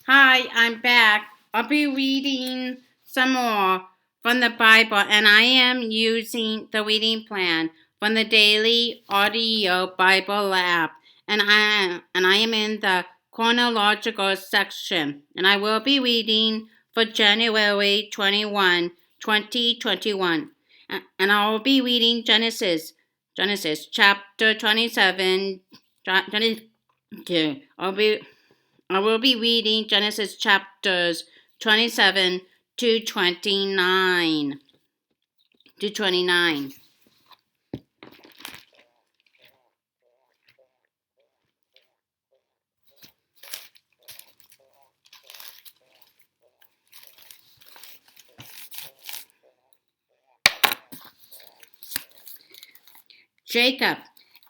Hi, I'm back. I'll be reading some more from the Bible, and I am using the reading plan from the Daily Audio Bible app, and I am in the chronological section, and I will be reading for January 21, 2021, and I will be reading Genesis chapter 27, 22. I will be reading Genesis chapters 27 to 29. To 29. Jacob.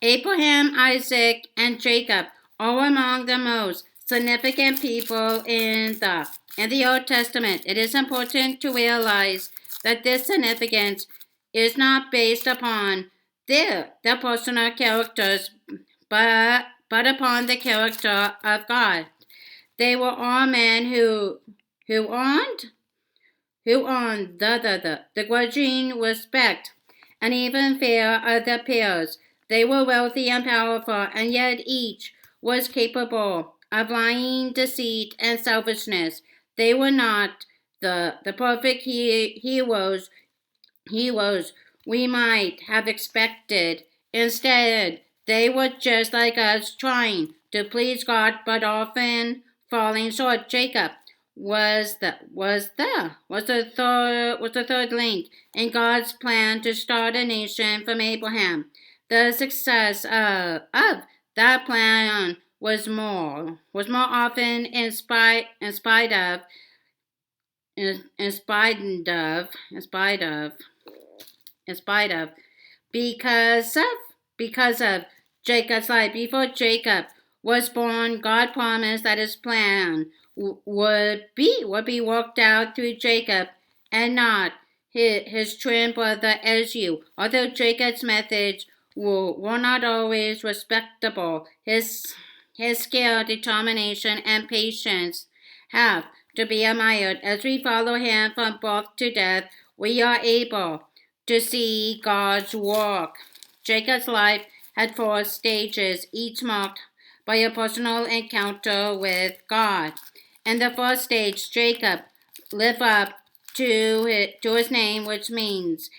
Abraham, Isaac, and Jacob are among the most significant people in the Old Testament. It is important to realize that this significance is not based upon their personal characters, but upon the character of God. They were all men who earned the grudging respect and even fear of their peers. They were wealthy and powerful, and yet each was capable of lying, deceit, and selfishness. They were not the perfect heroes we might have expected. Instead, they were just like us, trying to please God, but often falling short. Jacob was the third link in God's plan to start a nation from Abraham. The success of that plan was more often in spite of because of because of Jacob's life. Before Jacob was born, God promised that his plan would be worked out through Jacob and not his twin brother Esau. Although Jacob's methods were not always respectable, his skill, determination, and patience have to be admired. As we follow him from birth to death, we are able to see God's work. Jacob's life had four stages, each marked by a personal encounter with God. In the first stage, Jacob lived up to his name, which means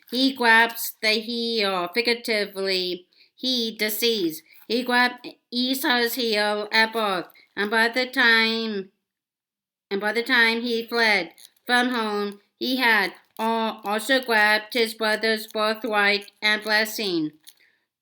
he grabs the heel. Figuratively, he deceives. He grabbed Esau's heel at birth, and by the time he fled from home, he had also grabbed his brother's birthright and blessing.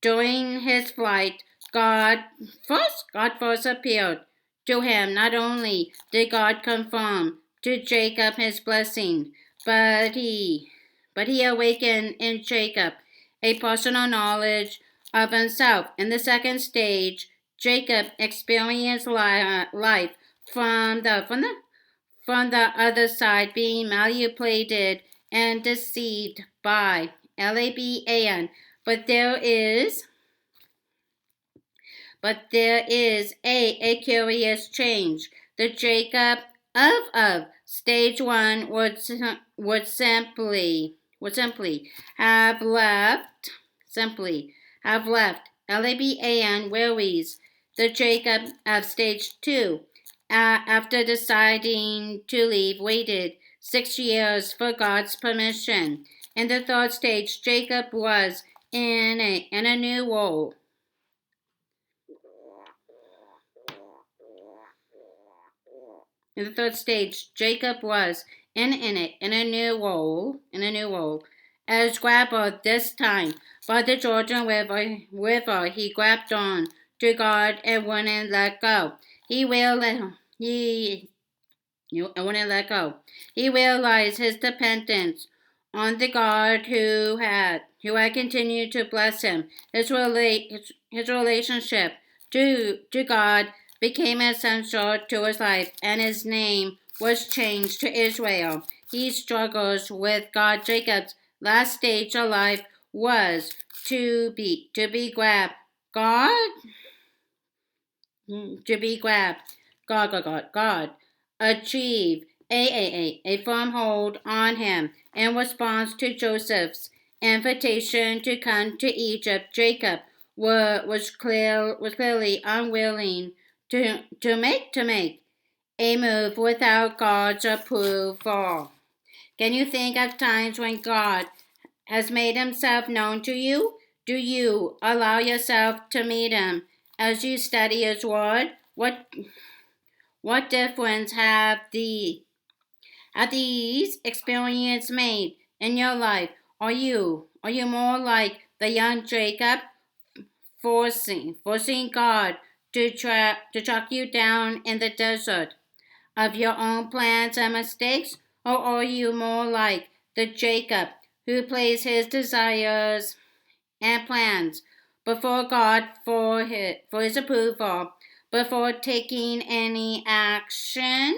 During his flight, God first appeared to him. Not only did God confirm to Jacob his blessing, but he awakened in Jacob a personal knowledge of himself. In the second stage, Jacob experienced life from the other side, being manipulated and deceived by Laban. But there is a curious change. The Jacob of stage one would simply have left Laban worries. The Jacob of stage two, after deciding to leave, waited 6 years for God's permission. In the third stage, Jacob was in a new role. In the third stage, Jacob was in a new role as grabber this time. By the Jordan River, he grabbed on to God and wouldn't let go. He wouldn't let go. He realized his dependence on the God who had continued to bless him. His relationship to God became essential to his life, and his name was changed to Israel. He struggles with God. Jacob's last stage of life was to be grabbed. God to be grabbed. God achieved a firm hold on him in response to Joseph's invitation to come to Egypt. Jacob was clearly unwilling to make a move without God's approval. Can you think of times when God has made himself known to you? Do you allow yourself to meet him as you study his word? What difference have these experiences made in your life? Are you more like the young Jacob, forcing God to track you down in the desert of your own plans and mistakes? Or are you more like the Jacob who placed his desires and plans before God for his approval before taking any action?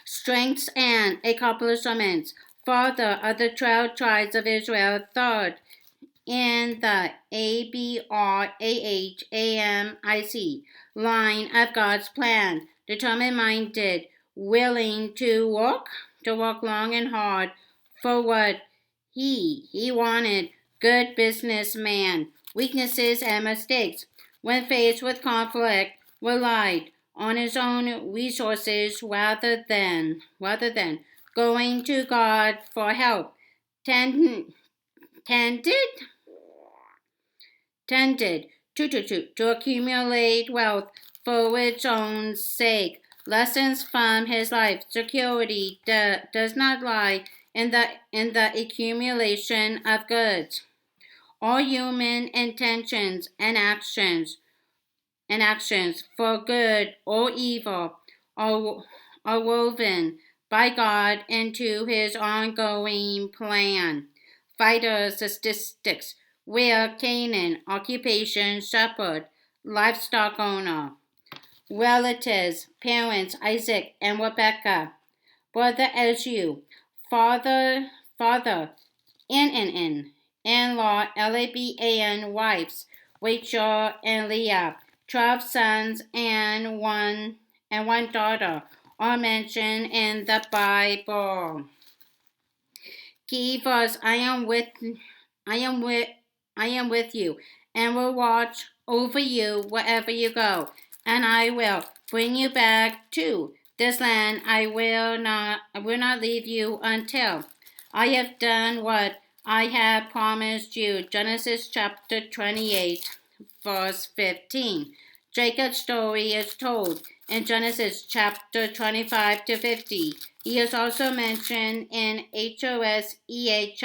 Strengths and accomplishments. Father of the 12 tribes of Israel, third in the Abrahamic line of God's plan, determined minded, willing to work long and hard for what he wanted, good businessman, weaknesses and mistakes. When faced with conflict, relied on his own resources rather than going to God for help. Tended tended to accumulate wealth for its own sake. Lessons from his life. Security does not lie in the accumulation of goods. All human intentions and actions for good or evil are, are woven by God into his ongoing plan. Vital statistics where Canaan, occupation, shepherd, livestock owner, relatives, parents, Isaac and Rebekah, brother Esau, father, in-law, Laban, wives, Rachel and Leah, 12 sons and one daughter are mentioned in the Bible. Key verse: I am with you, and will watch over you wherever you go, and I will bring you back to this land. I will not leave you until I have done what I have promised you. Genesis chapter 28, verse 15. Jacob's story is told in Genesis chapter 25 to 50. He is also mentioned in HOSEA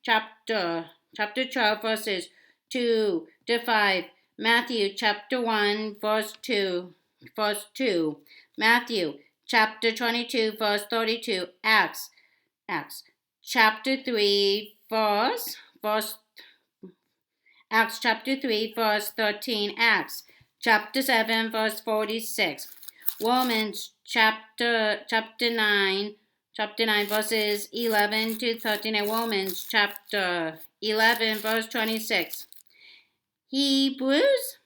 chapter 12 verses 2 to 5. Matthew chapter 1 verse 2. Matthew chapter 22 verse 32. Acts chapter 3 Acts chapter 3 verse 13. Acts chapter 7 verse 46. Romans chapter 9 verses 11 to 13, and Romans chapter 11 verse 26. Hebrews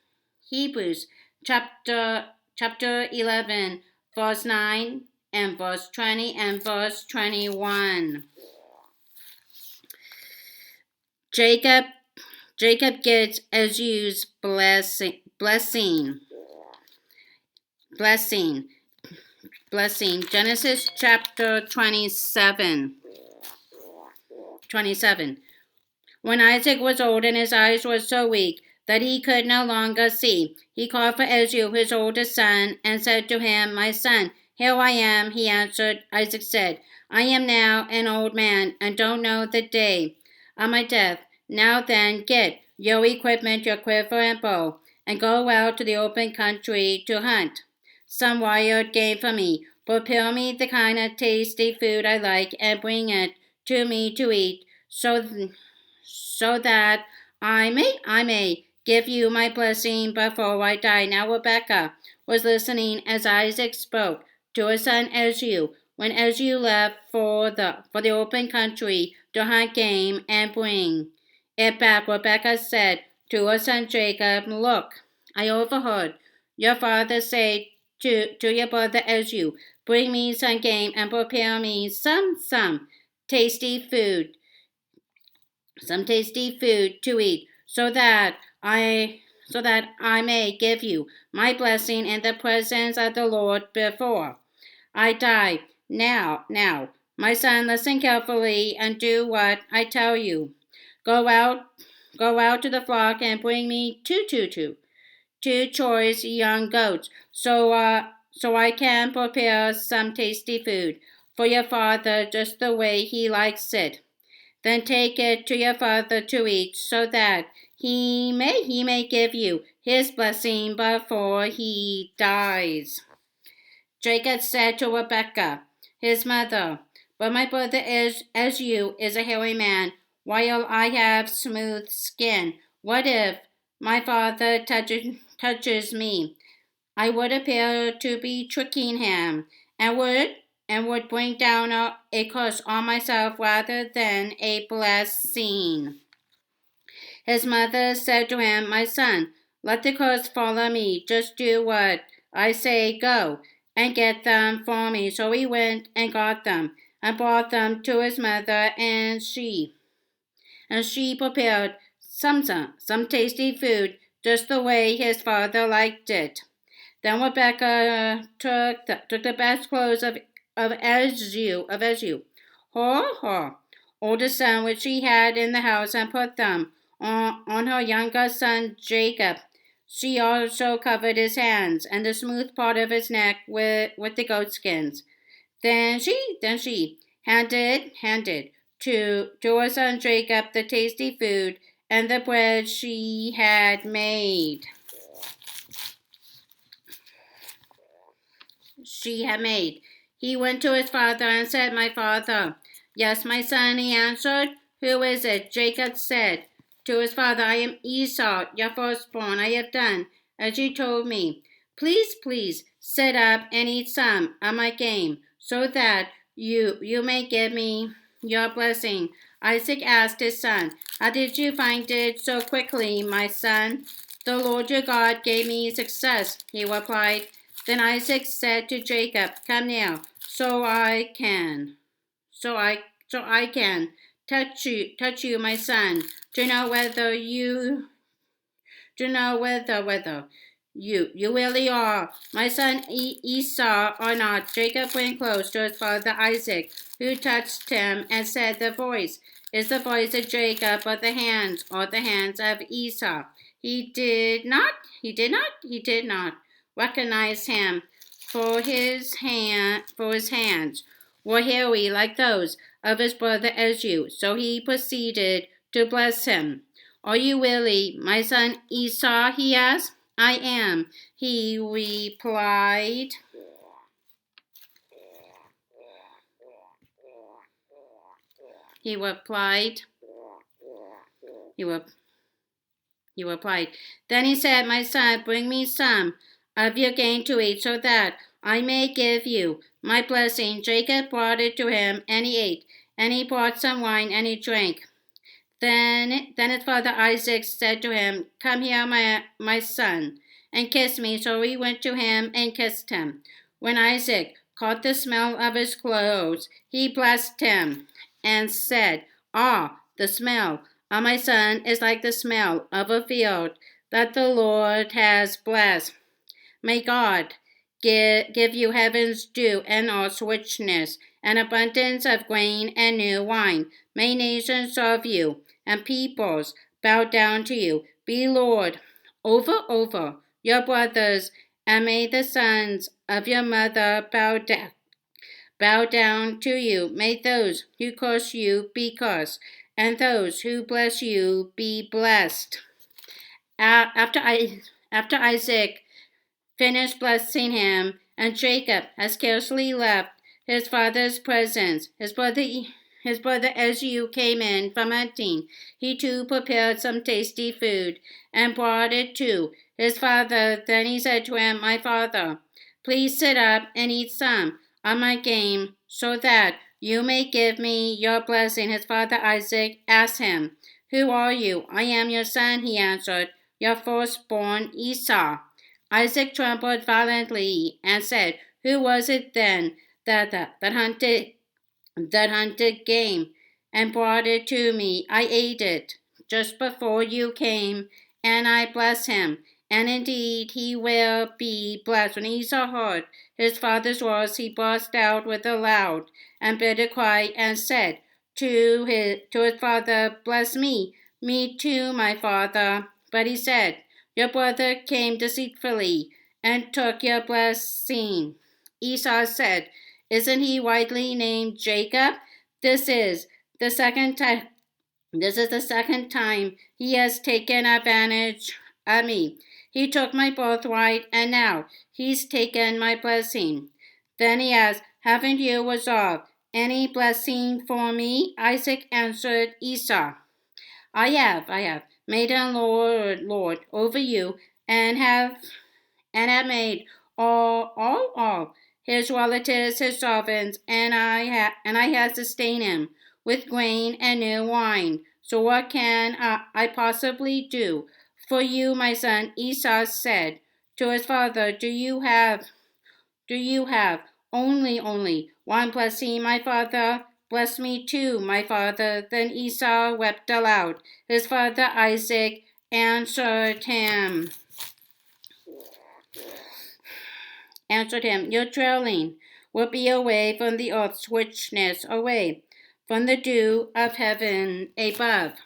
chapter 11 verse 9 and verse 20 and verse 21. Jacob gets Esau's blessing. Genesis chapter 27. When Isaac was old and his eyes were so weak that he could no longer see, he called for Esau, his oldest son, and said to him, "My son." "Here I am," he answered. Isaac said, "I am now an old man and don't know the day of my death. Now then, get your equipment, your quiver and bow, and go out to the open country to hunt some wild game for me. Prepare me the kind of tasty food I like and bring it to me to eat, so that I may give you my blessing before I die." Now Rebekah was listening as Isaac spoke to her son Esau. When Esau left for the open country to hunt game and bring it back, Rebekah said to her son Jacob, "Look, I overheard your father say to your brother Esau, bring me some game and prepare me some tasty food, to eat, so that I may give you my blessing in the presence of the Lord before I die. Now, my son, listen carefully and do what I tell you. Go out, go out to the flock and bring me two choice young goats, so I can prepare some tasty food for your father just the way he likes it. Then take it to your father to eat, so that he may give you his blessing before he dies. Jacob said to Rebekah, his mother, but my brother is as you is a hairy man, while I have smooth skin. What if my father touches me? I would appear to be tricking him, and would bring down a curse on myself rather than a blessing. His mother said to him, my son, let the curse follow me. Just do what I say. Go and get them for me. So he went and got them and brought them to his mother, and she prepared some tasty food just the way his father liked it. Then Rebekah took the best clothes of Esau, her oldest son, which she had in the house, and put them on her younger son Jacob. She also covered his hands and the smooth part of his neck with the goatskins. Then she handed to her son Jacob the tasty food and the bread she had made. He went to his father and said, my father. Yes, my son, he answered. Who is it? Jacob said to his father, I am Esau, your firstborn. I have done as you told me. Please, sit up and eat some of my game, so that you may give me your blessing. Isaac asked his son, how did you find it so quickly, my son? The Lord your God gave me success, he replied. Then Isaac said to Jacob, come now, so I can touch you, my son, to know whether you really are my son Esau or not. Jacob went close to his father Isaac, who touched him and said, the voice is the voice of Jacob, but the hands are the hands of Esau. He did not recognize him, for his hands were hairy like those of his brother Esau. So he proceeded to bless him. Are you really my son Esau? He asked. I am, he replied. He replied. Then he said, my son, bring me some of your gain to eat, so that I may give you my blessing. Jacob brought it to him, and he ate, and he brought some wine, and he drank. Then his father Isaac said to him, come here, my son, and kiss me. So he went to him and kissed him. When Isaac caught the smell of his clothes, he blessed him and said, the smell of my son is like the smell of a field that the Lord has blessed. May God give you heaven's dew and earth's richness, and abundance of grain and new wine. May nations serve you, and peoples bow down to you. Be Lord over your brothers, and may the sons of your mother bow down to you. May those who curse you be cursed, and those who bless you be blessed. After Isaac finished blessing him, and Jacob had scarcely left his father's presence, his brother Esau came in from hunting. He too prepared some tasty food and brought it to his father. Then he said to him, my father, please sit up and eat some of my game, so that you may give me your blessing. His father Isaac asked him, who are you? I am your son, he answered, your firstborn Esau. Isaac trembled violently and said, "Who was it then that hunted game and brought it to me? I ate it just before you came, and I bless him. And indeed he will be blessed." When Esau heard his father's words, he burst out with a loud and bitter cry and said to his father, "Bless me, me too, my father." But he said, "Your brother came deceitfully and took your blessing." Esau said, "Isn't he rightly named Jacob? This is the second time this is the second time he has taken advantage of me. He took my birthright, and now he's taken my blessing." Then he asked, "Haven't you resolved any blessing for me?" Isaac answered Esau, I have made a Lord over you, and have made all his relatives his servants, and I have sustained him with grain and new wine. So what can I possibly do for you, my son?" Esau said to his father, Do you have only one blessing, my father? Bless me too, my father." Then Esau wept aloud. His father Isaac answered him, "Your dwelling will be away from the earth's richness, away from the dew of heaven above.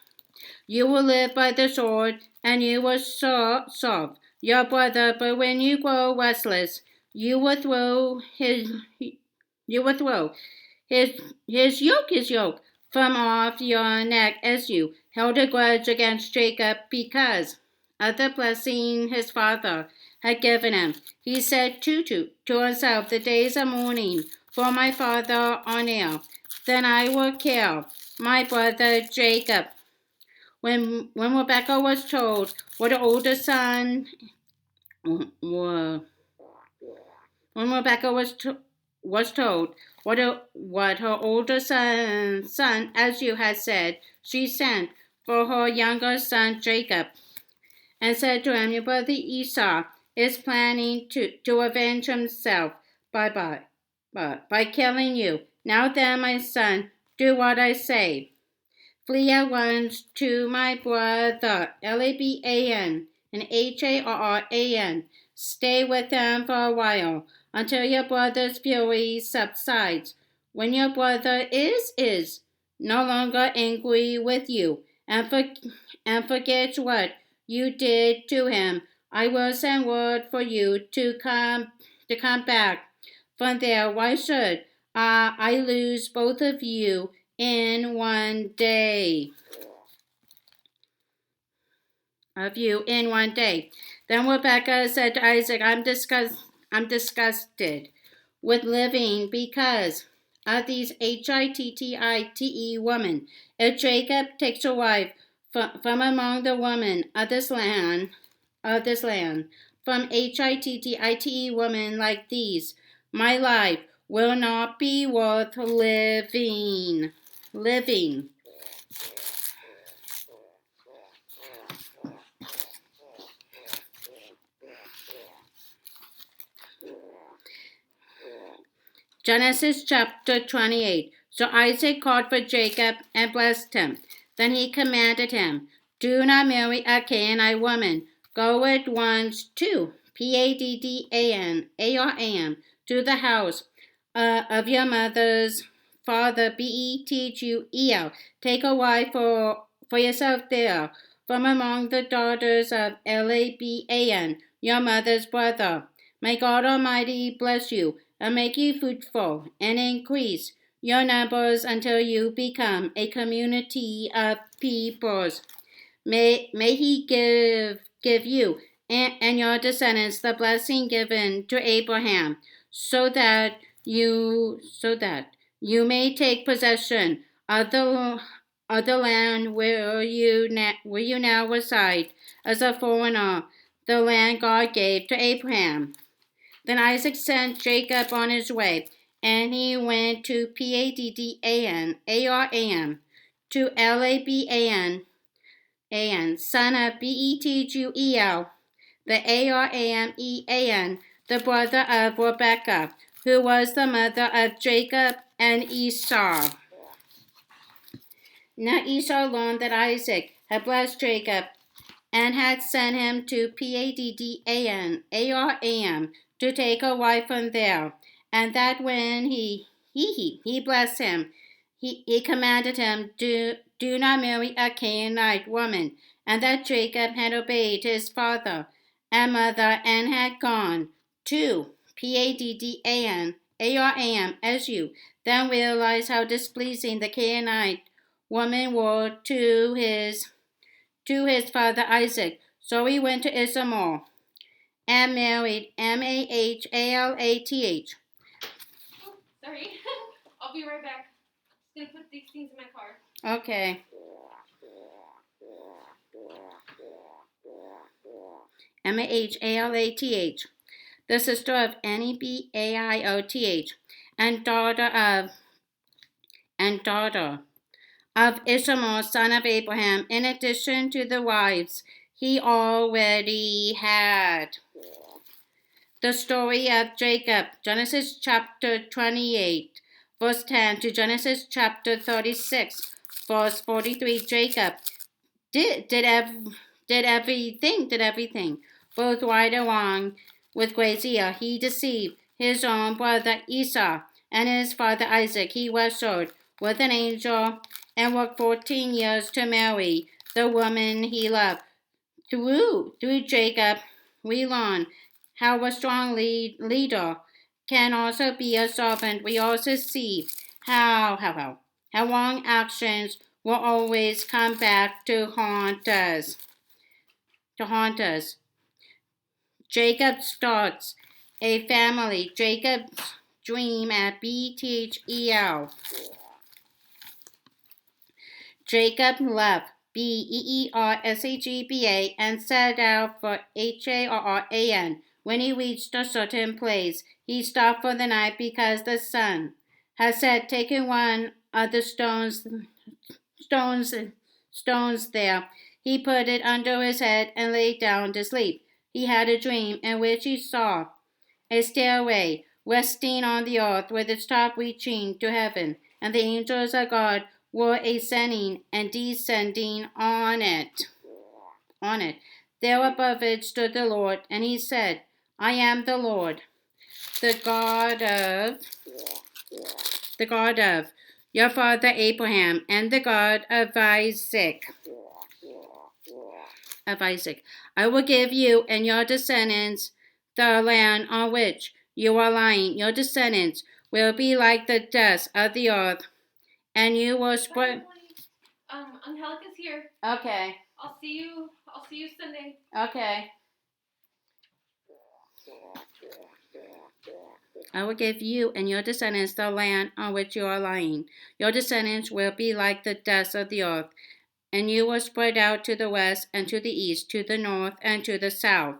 You will live by the sword, and you will serve your brother. But when you grow restless, you will throw his his yoke from off your neck, as you held a grudge against Jacob because of the blessing his father had given him." He said to himself, "The days of mourning for my father are near. Then I will kill my brother Jacob." When Rebekah was told what her older son when Rebekah was told what her older son, as you had said, she sent for her younger son Jacob and said to him, "Your brother Esau is planning to avenge himself by killing you. Now then, my son, do what I say. Flee at once to my brother Laban and Harran. Stay with him for a while until your brother's fury subsides. When your brother is no longer angry with you and forgets what you did to him, I will send word for you to come back from there. Why should I lose both of you in one day?" Then Rebekah said to Isaac, I'm disgusted with living because of these Hittite women. If Jacob takes a wife from among the women of this land, from Hittite women like these, my life will not be worth living. Genesis chapter 28. So Isaac called for Jacob and blessed him. Then he commanded him, "Do not marry a Canaanite woman. Go at once to Paddan-aram, to the house of your mother's father Bethuel. Take a wife for yourself there from among the daughters of Laban, your mother's brother. May God Almighty bless you and make you fruitful and increase your numbers until you become a community of peoples. May He give you and your descendants the blessing given to Abraham, so that you may take possession of the land where you now reside as a foreigner, the land God gave to Abraham." Then Isaac sent Jacob on his way, and he went to Paddan-aram, to Laban, son of Bethuel. the Aramean, the brother of Rebekah, who was the mother of Jacob and Esau. Now Esau learned that Isaac had blessed Jacob and had sent him to Paddan Aram to take a wife from there, and that when he blessed him, he commanded him, do not marry a Canaanite woman, and that Jacob had obeyed his father and mother and had gone to Paddan Aram as you then realized how displeasing the Canaanite women were to his father Isaac. So he went to Ishmael and married Mahalath. Sorry. I'll be right back. I'm just gonna put these things in my car. Okay. Mahalath, the sister of Nebaioth, and daughter of Ishmael, son of Abraham, in addition to the wives he already had. The story of Jacob, Genesis chapter 28, verse 10 to Genesis chapter 36, verse 43. Jacob did everything, both right and wrong, with great zeal. He deceived his own brother Esau and his father Isaac. He wrestled with an angel and worked 14 years to marry the woman he loved. Through Jacob, we learn how a strong leader can also be a servant. We also see how wrong actions will always come back to haunt us. Jacob starts a family. Jacob's dream at Bethel. Jacob left Beersheba and set out for Haran. When he reached a certain place, he stopped for the night because the sun had set. Taking one of the stones there, he put it under his head and lay down to sleep. He had a dream in which he saw a stairway resting on the earth with its top reaching to heaven, and the angels of God were ascending and descending on it. There above it stood the Lord, and he said, I am the Lord, the God of your father Abraham, and the God of Isaac. I will give you and your descendants the land on which you are lying. Your descendants will be like the dust of the earth, and you will spread. Angelica's here. Okay. I'll see you Sunday. Okay. I will give you and your descendants the land on which you are lying. Your descendants will be like the dust of the earth, and you will spread out to the west and to the east, to the north and to the south.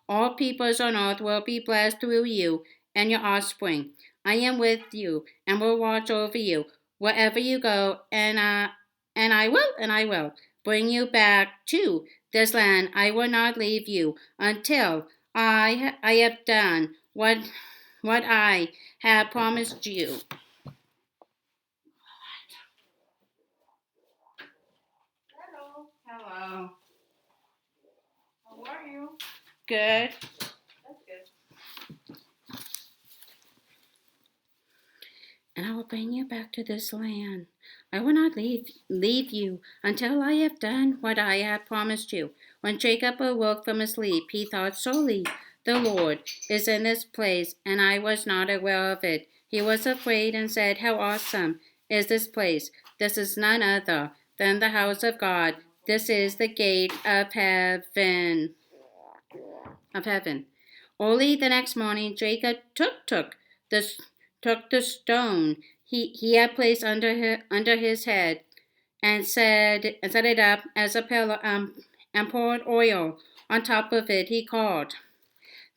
All peoples on earth will be blessed through you and your offspring. I am with you and will watch over you wherever you go, and I will bring you back to this land. I will not leave you until I have done what I have promised you. Hello. How are you? Good. That's good. And I will bring you back to this land. I will not leave you until I have done what I have promised you. When Jacob awoke from his sleep, he thought, surely the Lord is in this place, and I was not aware of it. He was afraid and said, how awesome is this place! This is none other than the house of God. This is the gate of heaven. Early the next morning, Jacob took the stone he had placed under his head and set it up as a pillar and poured oil on top of it. He called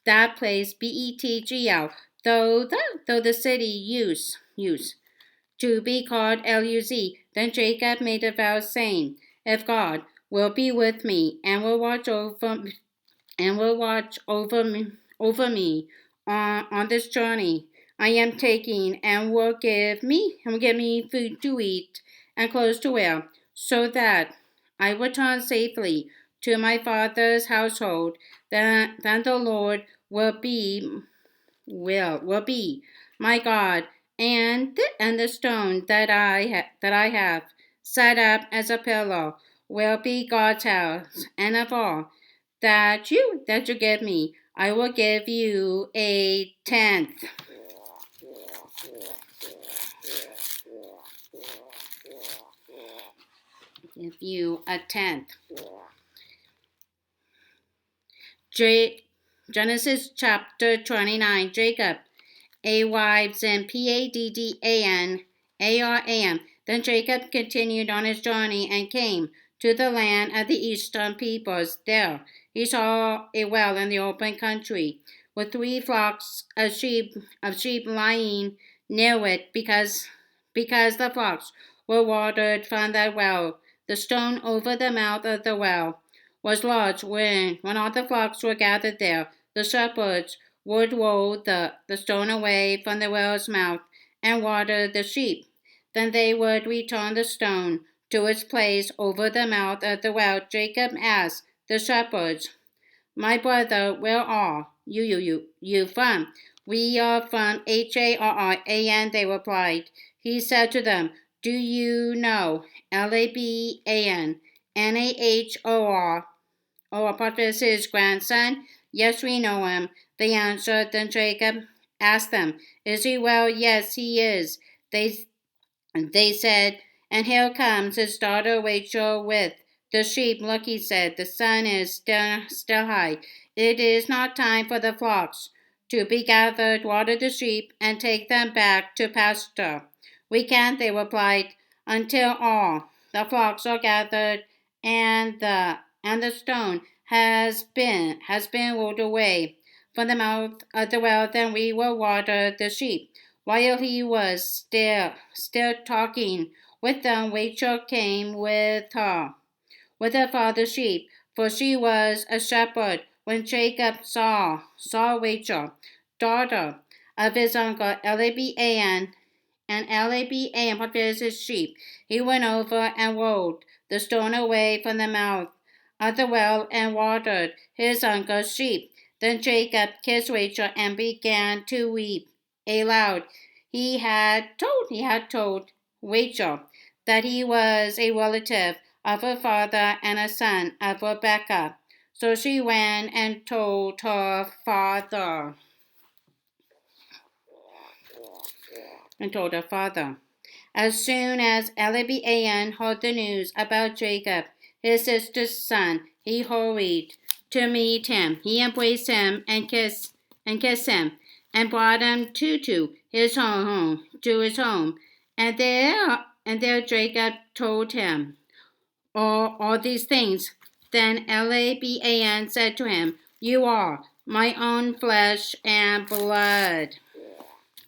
that place Bethel, though the city used to be called Luz. Then Jacob made a vow, saying, if God will be with me and will watch over and will watch over me on this journey I am taking, and will give me food to eat and clothes to wear, so that I return safely to my father's household. Then the Lord will be my God, and the stone that I have set up as a pillar will be God's house. And of all that you give me, I will give you a tenth. Give you a tenth. Genesis chapter 29. Jacob a wives and Paddan Aram. Then Jacob continued on his journey and came to the land of the eastern peoples. There he saw a well in the open country, with 3 flocks of sheep lying near it, because the flocks were watered from that well. The stone over the mouth of the well was large. When all the flocks were gathered there, the shepherds would roll the stone away from the well's mouth and water the sheep. Then they would return the stone to its place over the mouth of the well. Jacob asked the shepherds, "My brother, where are you from?" "We are from Haran," they replied. He said to them, "Do you know Laban, Nahor, Potiphar's his grandson?" "Yes, we know him," they answered. Then Jacob asked them, "Is he well?" "Yes, he is," they said. "And here comes his daughter Rachel with the sheep." "Look," he said, "the sun is still high. It is not time for the flocks to be gathered. Water the sheep and take them back to pasture." "We can't," they replied, "until all the flocks are gathered and the stone has been rolled away from the mouth of the well. Then we will water the sheep." While he was still talking with them, Rachel came with her father's sheep, for she was a shepherd. When Jacob saw Rachel, daughter of his uncle Laban, and Laban prepared his sheep, he went over and rolled the stone away from the mouth of the well and watered his uncle's sheep. Then Jacob kissed Rachel and began to weep aloud. He had told Rachel that he was a relative of her father and a son of Rebekah. So she ran and told her father. As soon as Laban heard the news about Jacob, his sister's son, he hurried to meet him. He embraced him and kissed him, and brought him to his home. And there Jacob told him all these things. Then Laban said to him, "You are my own flesh and blood."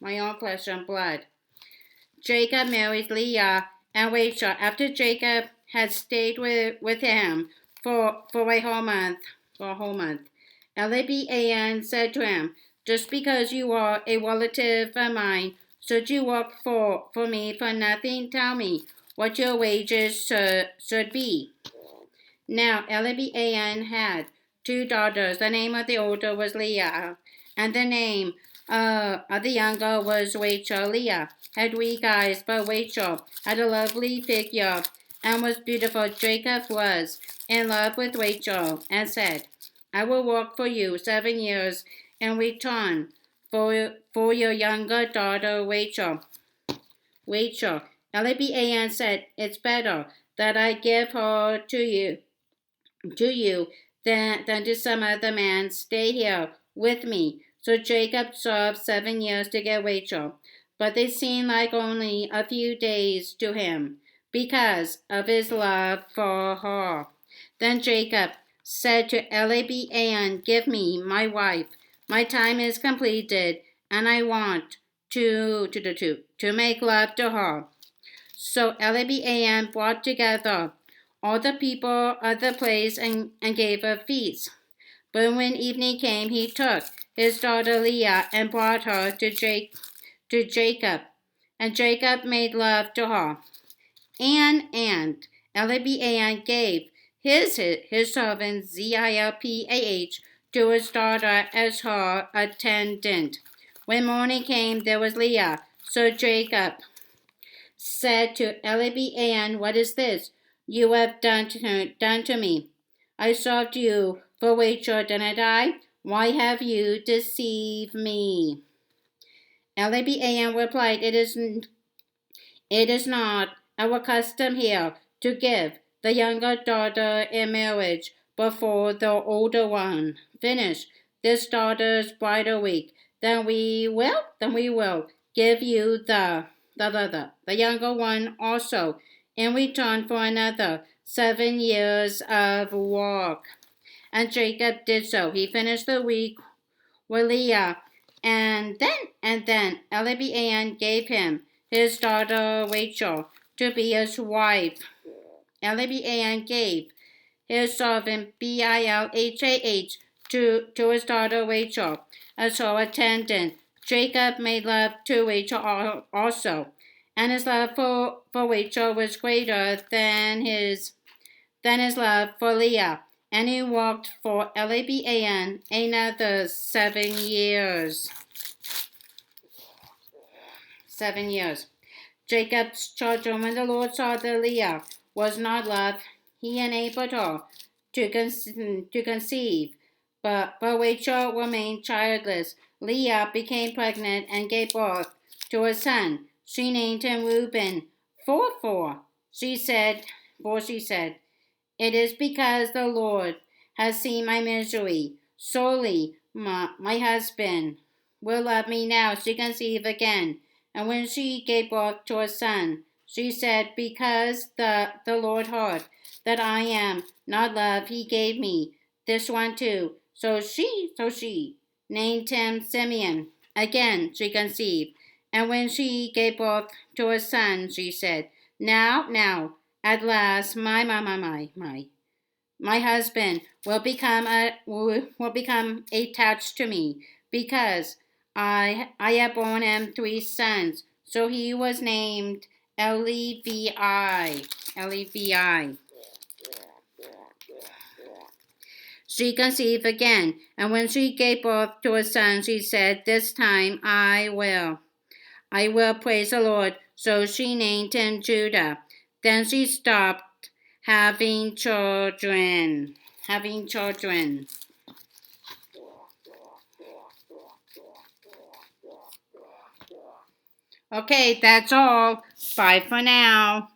My own flesh and blood. Jacob married Leah and Rachel after Jacob had stayed with him for a whole month. Laban said to him, "Just because you are a relative of mine, should you work for me for nothing? Tell me what your wages should be." Now Laban had 2 daughters. The name of the older was Leah, and the name of the younger was Rachel. Leah had weak eyes, but Rachel had a lovely figure and was beautiful. Jacob was in love with Rachel and said, "I will work for you 7 years in return for your younger daughter Rachel." Laban said, "It's better that I give her to you than to some other man. Stay here with me." So Jacob served 7 years to get Rachel, but they seemed like only a few days to him because of his love for her. Then Jacob said to Laban, "Give me my wife. My time is completed, and I want to make love to her." So Laban brought together all the people of the place and gave a feast. But when evening came, he took his daughter Leah and brought her to Jacob. And Jacob made love to her. And Leban gave his servant Zilpah to his daughter as her attendant. When morning came, there was Leah. So Jacob said to Leban, "What is this you have done to me? I served you for Rachel, didn't I? Why have you deceived me?" Leban replied, "It is not our custom here to give the younger daughter in marriage before the older one finish this daughter's bridal week. Then we will give you the younger one also in return for another 7 years of work." And Jacob did so. He finished the week with Leah, and then Leban gave him his daughter Rachel to be his wife. Leban gave his servant Bilhah to his daughter Rachel as her attendant. Jacob made love to Rachel also, and his love for Rachel was greater than his love for Leah. And he worked for Leban another 7 years. 7 years. Jacob's children, when the Lord saw that Leah was not loved, he enabled her to conceive. But Rachel remained childless. Leah became pregnant and gave birth to a son. She named him Reuben. For she said, "It is because the Lord has seen my misery. Surely my husband will love me now." She conceived again. And when she gave birth to a son, she said, "Because the Lord heard that I am not loved, he gave me this one too." So she named him Simeon. Again she conceived. And when she gave birth to a son, she said, Now, at last, my husband will become attached to me, because I have borne him 3 sons." So he was named Levi. Levi. She conceived again, and when she gave birth to a son, she said, "This time I will praise the Lord." So she named him Judah. Then she stopped having children. Okay, that's all. Bye for now.